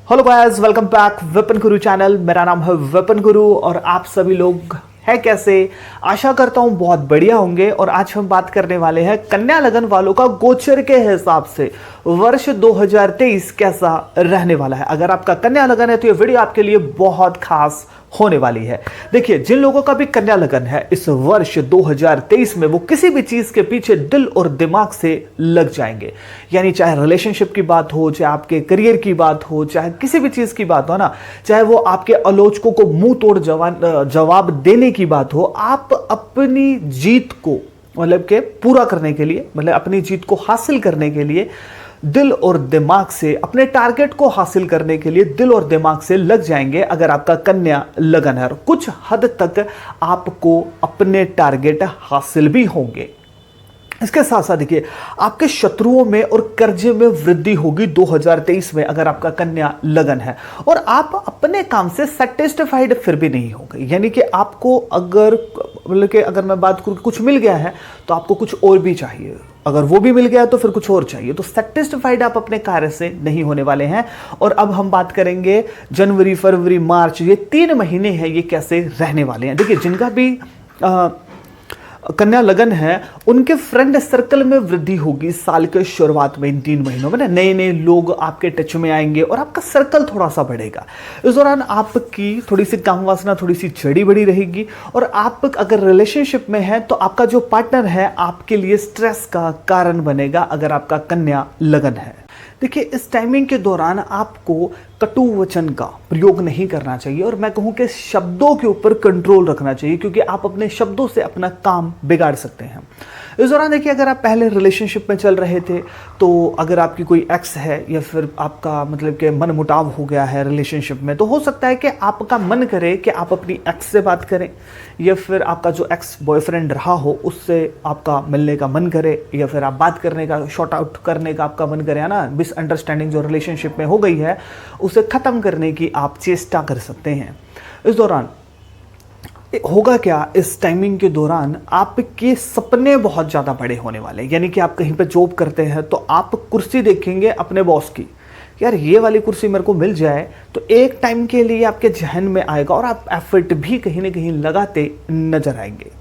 Hello guys, welcome back Vipin गुरु channel. मेरा नाम है विपिन गुरु और आप सभी लोग हैं कैसे? आशा करता हूं बहुत बढ़िया होंगे। और आज हम बात करने वाले हैं कन्या लगन वालों का गोचर के हिसाब से वर्ष 2023 कैसा रहने वाला है। अगर आपका कन्या लगन है तो ये वीडियो आपके लिए बहुत खास होने वाली है। देखिए, जिन लोगों का भी कन्या लगन है इस वर्ष 2023 में वो किसी भी चीज के पीछे दिल और दिमाग से लग जाएंगे। यानी चाहे रिलेशनशिप की बात हो, चाहे आपके करियर की बात हो, चाहे किसी भी चीज की बात हो ना, चाहे वो आपके आलोचकों को मुंह तोड़ जवाब देने की बात हो, आप अपनी जीत को मतलब के पूरा करने के लिए, मतलब अपनी जीत को हासिल करने के लिए दिल और दिमाग से, अपने टारगेट को हासिल करने के लिए दिल और दिमाग से लग जाएंगे। अगर आपका कन्या लगन है, कुछ हद तक आपको अपने टारगेट हासिल भी होंगे। इसके साथ साथ देखिए, आपके शत्रुओं में और कर्जे में वृद्धि होगी 2023 में अगर आपका कन्या लगन है। और आप अपने काम से सेटिस्फाइड फिर भी नहीं होंगे। यानी कि आपको अगर मैं बात करूं कुछ मिल गया है तो आपको कुछ और भी चाहिए, अगर वो भी मिल गया तो फिर कुछ और चाहिए। तो सेटिस्फाइड आप अपने कार्य से नहीं होने वाले हैं। और अब हम बात करेंगे जनवरी, फरवरी, मार्च, ये 3 महीने हैं, ये कैसे रहने वाले हैं। देखिए, जिनका भी कन्या लगन है उनके फ्रेंड सर्कल में वृद्धि होगी साल के शुरुआत में। इन 3 महीनों में ना नए नए लोग आपके टच में आएंगे और आपका सर्कल थोड़ा सा बढ़ेगा। इस दौरान आपकी थोड़ी सी काम वासना थोड़ी सी चढ़ी बढ़ी रहेगी। और आप अगर रिलेशनशिप में हैं तो आपका जो पार्टनर है आपके लिए स्ट्रेस का कारण बनेगा अगर आपका कन्या लगन है। देखिए, इस टाइमिंग के दौरान आपको कटु वचन का प्रयोग नहीं करना चाहिए और मैं कहूं कि शब्दों के ऊपर कंट्रोल रखना चाहिए, क्योंकि आप अपने शब्दों से अपना काम बिगाड़ सकते हैं। इस दौरान देखिए, अगर आप पहले रिलेशनशिप में चल रहे थे तो अगर आपकी कोई एक्स है या फिर आपका मतलब कि मन मुटाव हो गया है रिलेशनशिप में, तो हो सकता है कि आपका मन करे कि आप अपनी एक्स से बात करें, या फिर आपका जो एक्स बॉयफ्रेंड रहा हो उससे आपका मिलने का मन करे, या फिर आप बात करने का, शॉर्ट आउट करने का आपका मन करे, है ना। मिसअंडरस्टैंडिंग जो रिलेशनशिप में हो गई है उसे खत्म करने की आप चेष्टा कर सकते हैं। इस दौरान होगा क्या, इस टाइमिंग के दौरान आपके सपने बहुत ज़्यादा बड़े होने वाले हैं। यानी कि आप कहीं पे जॉब करते हैं तो आप कुर्सी देखेंगे अपने बॉस की, यार ये वाली कुर्सी मेरे को मिल जाए, तो एक टाइम के लिए आपके जहन में आएगा और आप एफर्ट भी कहीं ना कहीं लगाते नजर आएंगे।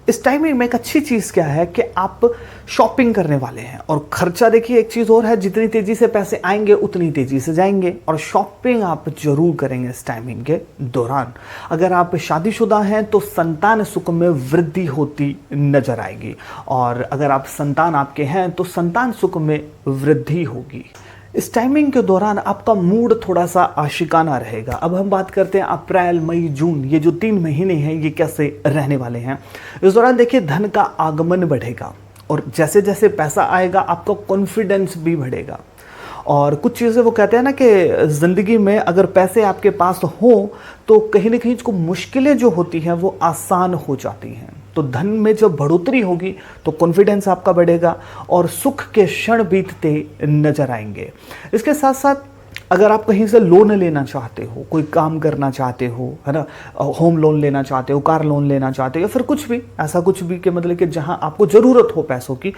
इस टाइमिंग में एक अच्छी चीज़ क्या है कि आप शॉपिंग करने वाले हैं। और खर्चा देखिए, एक चीज़ और है, जितनी तेज़ी से पैसे आएंगे उतनी तेज़ी से जाएंगे। और शॉपिंग आप जरूर करेंगे इस टाइमिंग के दौरान। अगर आप शादीशुदा हैं तो संतान सुख में वृद्धि होती नजर आएगी। और अगर आप संतान आपके हैं तो संतान सुख में वृद्धि होगी। इस टाइमिंग के दौरान आपका मूड थोड़ा सा आशिकाना रहेगा। अब हम बात करते हैं अप्रैल, मई, जून, ये जो 3 महीने हैं ये कैसे रहने वाले हैं। इस दौरान देखिए, धन का आगमन बढ़ेगा और जैसे जैसे पैसा आएगा आपका कॉन्फिडेंस भी बढ़ेगा। और कुछ चीज़ें वो कहते हैं ना कि ज़िंदगी में अगर पैसे आपके पास हो तो कहीं ना कहीं इसको मुश्किलें जो होती हैं वो आसान हो जाती हैं। तो धन में जब बढ़ोतरी होगी तो कॉन्फिडेंस आपका बढ़ेगा और सुख के क्षण बीतते नजर आएंगे। इसके साथ साथ अगर आप कहीं से लोन लेना चाहते हो, कोई काम करना चाहते हो, है ना, होम लोन लेना चाहते हो, कार लोन लेना चाहते हो, या फिर कुछ भी ऐसा कुछ भी कि मतलब कि जहां आपको ज़रूरत हो पैसों की,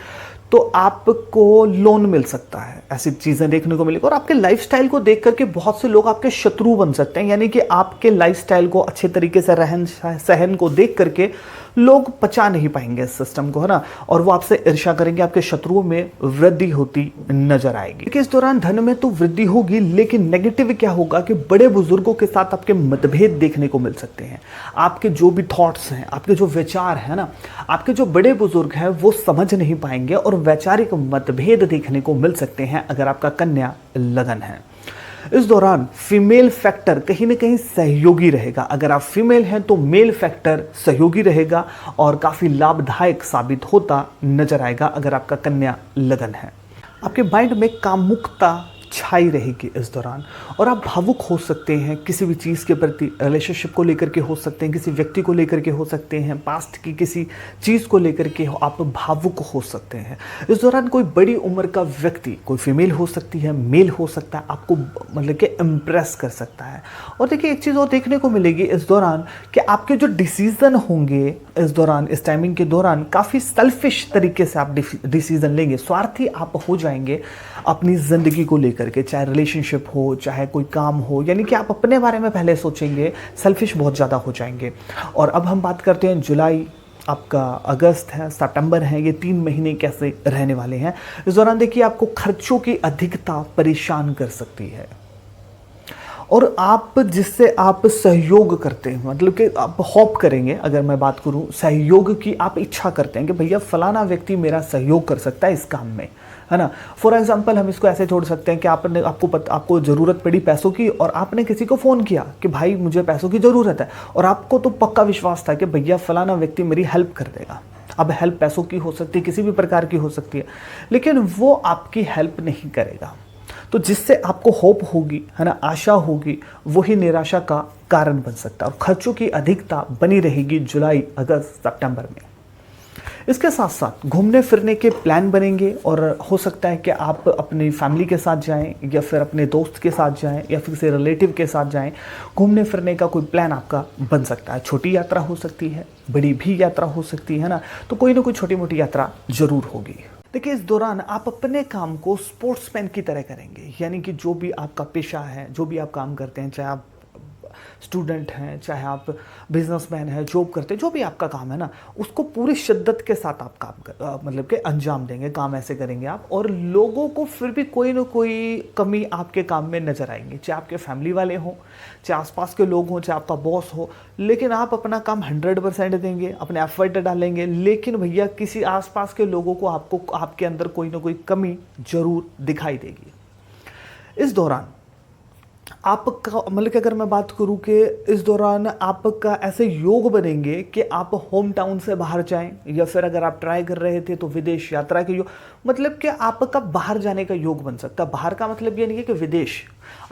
तो आपको लोन मिल सकता है। ऐसी चीज़ें देखने को मिलेगी। और आपके लाइफस्टाइल को देख करके बहुत से लोग आपके शत्रु बन सकते हैं। यानी कि आपके लाइफस्टाइल को अच्छे तरीके से रहन सहन को देख करके लोग पचा नहीं पाएंगे इस सिस्टम को, है ना, और वो आपसे ईर्ष्या करेंगे। आपके शत्रुओं में वृद्धि होती नजर आएगी। देखिए, इस दौरान धन में तो वृद्धि होगी, लेकिन नेगेटिव क्या होगा कि बड़े बुजुर्गों के साथ आपके मतभेद देखने को मिल सकते हैं। आपके जो भी थॉट्स हैं, आपके जो विचार है ना, आपके जो बड़े बुजुर्ग हैं वो समझ नहीं पाएंगे और वैचारिक मतभेद देखने को मिल सकते हैं अगर आपका कन्या लगन है। इस दौरान फीमेल फैक्टर कहीं ना कहीं सहयोगी रहेगा। अगर आप फीमेल हैं तो मेल फैक्टर सहयोगी रहेगा और काफ़ी लाभदायक साबित होता नजर आएगा अगर आपका कन्या लगन है। आपके माइंड में कामुकता छाई रहेगी इस दौरान और आप भावुक हो सकते हैं किसी भी चीज़ के प्रति। रिलेशनशिप को लेकर के हो सकते हैं, किसी व्यक्ति को लेकर के हो सकते हैं, पास्ट की किसी चीज़ को लेकर के आप भावुक हो सकते हैं। इस दौरान कोई बड़ी उम्र का व्यक्ति, कोई फीमेल हो सकती है, मेल हो सकता है, आपको मतलब कि इम्प्रेस कर सकता है। और देखिए, एक चीज़ और देखने को मिलेगी इस दौरान कि आपके जो डिसीज़न होंगे इस दौरान, इस टाइमिंग के दौरान, काफ़ी सेल्फिश तरीके से आप डिसीज़न लेंगे। स्वार्थी आप हो जाएंगे अपनी ज़िंदगी को लेकर लेकर के, चाहे रिलेशनशिप हो, चाहे कोई काम हो, यानी कि आप अपने बारे में पहले सोचेंगे, सेल्फिश बहुत ज़्यादा हो जाएंगे। और अब हम बात करते हैं जुलाई, आपका अगस्त है, सितंबर है, ये 3 महीने कैसे रहने वाले हैं। इस दौरान देखिए आपको खर्चों की अधिकता परेशान कर सकती है, और आप जिससे आप सहयोग करते हैं, मतलब कि आप होप करेंगे, अगर मैं बात करूं सहयोग की, आप इच्छा करते हैं कि भैया फलाना व्यक्ति मेरा सहयोग कर सकता है इस काम में, है ना। फॉर एग्जांपल हम इसको ऐसे जोड़ सकते हैं कि आपको ज़रूरत पड़ी पैसों की, और आपने किसी को फ़ोन किया कि भाई मुझे पैसों की ज़रूरत है, और आपको तो पक्का विश्वास था कि भैया फलाना व्यक्ति मेरी हेल्प कर देगा। अब हेल्प पैसों की हो सकती है, किसी भी प्रकार की हो सकती है, लेकिन वो आपकी हेल्प नहीं करेगा। तो जिससे आपको होप होगी, है ना, आशा होगी, वही निराशा का कारण बन सकता है, और खर्चों की अधिकता बनी रहेगी जुलाई, अगस्त, सितंबर में। इसके साथ साथ घूमने फिरने के प्लान बनेंगे, और हो सकता है कि आप अपनी फैमिली के साथ जाएं, या फिर अपने दोस्त के साथ जाएं, या फिर किसी रिलेटिव के साथ जाएं। घूमने फिरने का कोई प्लान आपका बन सकता है। छोटी यात्रा हो सकती है, बड़ी भी यात्रा हो सकती है ना, तो कोई ना कोई छोटी मोटी यात्रा जरूर होगी। देखिए इस दौरान आप अपने काम को स्पोर्ट्समैन की तरह करेंगे, यानी कि जो भी आपका पेशा है, जो भी आप काम करते हैं, चाहे आप स्टूडेंट हैं, चाहे आप बिजनेसमैन हैं, जॉब करते हैं, जो भी आपका काम है ना, उसको पूरी शिद्दत के साथ आप मतलब कि अंजाम देंगे, काम ऐसे करेंगे आप, और लोगों को फिर भी कोई ना कोई कमी आपके काम में नजर आएंगी, चाहे आपके फैमिली वाले हों, चाहे आसपास के लोग हों, चाहे आपका बॉस हो, लेकिन आप अपना काम 100% देंगे, अपने एफर्ट डालेंगे, लेकिन भैया किसी आसपास के लोगों को आपके अंदर कोई ना कोई कमी जरूर दिखाई देगी। इस दौरान आपका, मतलब कि अगर मैं बात करूं कि इस दौरान आपका ऐसे योग बनेंगे कि आप होम टाउन से बाहर जाएं, या फिर अगर आप ट्राई कर रहे थे तो विदेश यात्रा के योग, मतलब कि आपका बाहर जाने का योग बन सकता है। बाहर का मतलब ये नहीं है कि विदेश,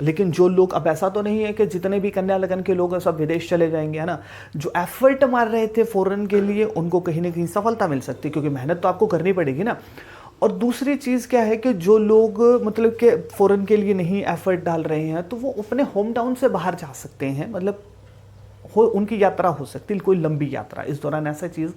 लेकिन जो लोग, अब ऐसा तो नहीं है कि जितने भी कन्या लगन के लोग हैं सब विदेश चले जाएंगे, है ना। जो एफर्ट मार रहे थे फॉरेन के लिए, उनको कहीं ना कहीं सफलता मिल सकती है, क्योंकि मेहनत तो आपको करनी पड़ेगी ना। और दूसरी चीज़ क्या है कि जो लोग मतलब कि फ़ॉरेन के लिए नहीं एफर्ट डाल रहे हैं, तो वो अपने होम टाउन से बाहर जा सकते हैं, मतलब उनकी यात्रा हो सकती है, कोई लंबी यात्रा। इस दौरान ऐसा चीज़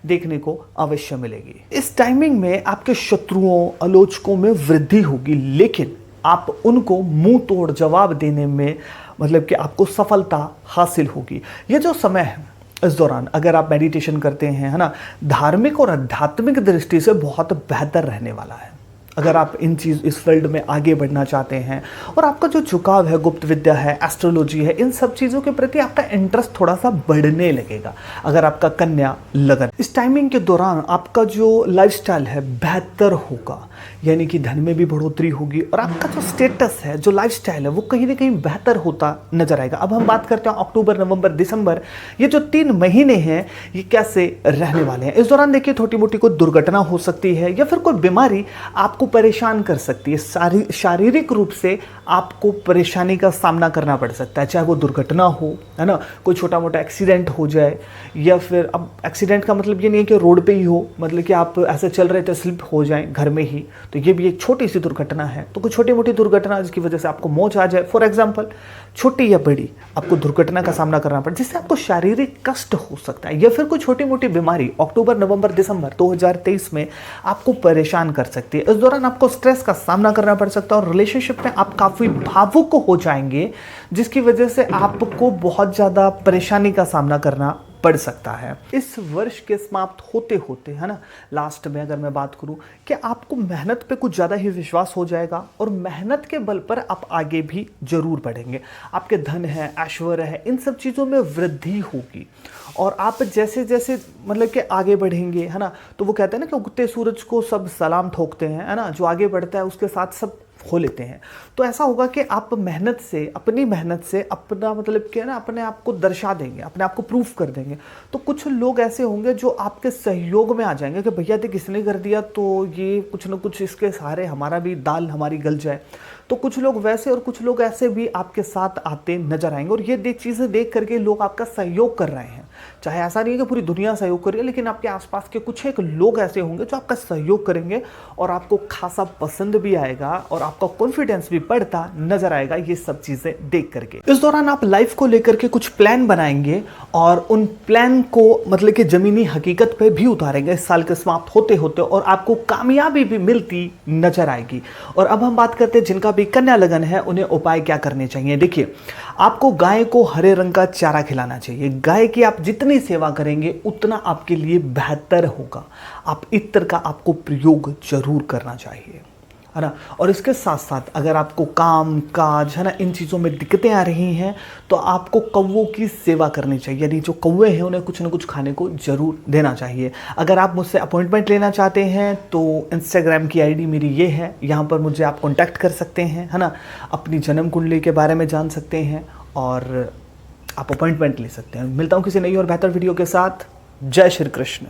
देखने को अवश्य मिलेगी। इस टाइमिंग में आपके शत्रुओं, आलोचकों में वृद्धि होगी, लेकिन आप उनको मुंह तोड़ जवाब देने में, मतलब कि आपको सफलता हासिल होगी। ये जो समय है इस दौरान, अगर आप मेडिटेशन करते हैं, है ना, धार्मिक और आध्यात्मिक दृष्टि से बहुत बेहतर रहने वाला है। अगर आप इस फील्ड में आगे बढ़ना चाहते हैं, और आपका जो झुकाव है, गुप्त विद्या है, एस्ट्रोलॉजी है, इन सब चीज़ों के प्रति आपका इंटरेस्ट थोड़ा सा बढ़ने लगेगा। अगर आपका कन्या लगन, इस टाइमिंग के दौरान आपका जो लाइफस्टाइल है बेहतर होगा, यानी कि धन में भी बढ़ोतरी होगी, और आपका जो स्टेटस है, जो लाइफस्टाइल है, वो कहीं ना कहीं बेहतर होता नजर आएगा। अब हम बात करते हैं अक्टूबर, नवंबर, दिसंबर, ये जो 3 महीने हैं, ये कैसे रहने वाले हैं। इस दौरान देखिए छोटी मोटी कोई दुर्घटना हो सकती है, या फिर कोई बीमारी आपको परेशान कर सकती है। शारीरिक रूप से आपको परेशानी का सामना करना पड़ सकता है, चाहे वो दुर्घटना हो, है ना, कोई छोटा मोटा एक्सीडेंट हो जाए, या फिर, अब एक्सीडेंट का मतलब ये नहीं है कि रोड पे ही हो, मतलब कि आप ऐसे चल रहे थे, स्लिप हो जाए घर में ही, तो ये भी एक छोटी सी दुर्घटना है। तो कोई छोटी मोटी दुर्घटना जिसकी वजह से आपको मौत आ जाए, फॉर एग्जांपल, छोटी या बड़ी, आपको दुर्घटना का सामना करना पड़े, जिससे आपको शारीरिक कष्ट हो सकता है, या फिर कोई छोटी मोटी बीमारी अक्टूबर, नवंबर, दिसंबर 2023 में आपको परेशान कर सकती है। इस दौरान आपको स्ट्रेस का सामना करना पड़ सकता है, और रिलेशनशिप में आप काफी भावुक हो जाएंगे, जिसकी वजह से आपको बहुत ज्यादा परेशानी का सामना करना पड़ सकता है। इस वर्ष के समाप्त होते होते, है ना, लास्ट में अगर मैं बात करूं कि आपको मेहनत पे कुछ ज़्यादा ही विश्वास हो जाएगा, और मेहनत के बल पर आप आगे भी जरूर बढ़ेंगे। आपके धन है, ऐश्वर्य है, इन सब चीज़ों में वृद्धि होगी, और आप जैसे जैसे मतलब कि आगे बढ़ेंगे, है ना, तो वो कहते हैं ना कि उगते सूरज को सब सलाम ठोकते हैं, है ना, जो आगे बढ़ता है उसके साथ सब हो लेते हैं। तो ऐसा होगा कि आप मेहनत से, अपनी मेहनत से अपना, मतलब कि ना, अपने आप को दर्शा देंगे, अपने आप को प्रूफ कर देंगे। तो कुछ लोग ऐसे होंगे जो आपके सहयोग में आ जाएंगे कि भैया देख किसने कर दिया, तो ये कुछ ना कुछ इसके सहारे हमारा भी दाल हमारी गल जाए। तो कुछ लोग वैसे और कुछ लोग ऐसे भी आपके साथ आते नजर आएंगे, और ये चीज़ें देख करके लोग आपका सहयोग कर रहे हैं। चाहे ऐसा नहीं है कि पूरी दुनिया सहयोग करेगी, लेकिन आपके आसपास के कुछ एक लोग ऐसे होंगे जो आपका सहयोग करेंगे और आपको खासा पसंद भी आएगा और आपका कॉन्फिडेंस भी बढ़ता नजर आएगा ये सब चीजें देख करके। इस दौरान आप लाइफ को लेकर के कुछ प्लान बनाएंगे और उन प्लान को मतलब कि जमीनी हकीकत पे भी उतारेंगे इस साल के समाप्त होते होते, और आपको कामयाबी भी मिलती नजर आएगी। और अब हम बात करते हैं जिनका भी कन्या लगन है उन्हें उपाय क्या करने चाहिए। देखिए, आपको गाय को हरे रंग का चारा खिलाना चाहिए। गाय की आप जितनी सेवा करेंगे उतना आपके लिए बेहतर होगा। आप इत्र का आपको प्रयोग जरूर करना चाहिए, है ना। और इसके साथ साथ अगर आपको काम काज, है ना, इन चीज़ों में दिक्कतें आ रही हैं तो आपको कौवों की सेवा करनी चाहिए, यानी जो कौवे हैं उन्हें कुछ ना कुछ खाने को जरूर देना चाहिए। अगर आप मुझसे अपॉइंटमेंट लेना चाहते हैं तो इंस्टाग्राम की आईडी मेरी ये है, यहाँ पर मुझे आप कॉन्टैक्ट कर सकते हैं, है ना। अपनी जन्म कुंडली के बारे में जान सकते हैं और आप अपॉइंटमेंट ले सकते हैं। मिलता हूँ किसी नई और बेहतर वीडियो के साथ। जय श्री कृष्ण।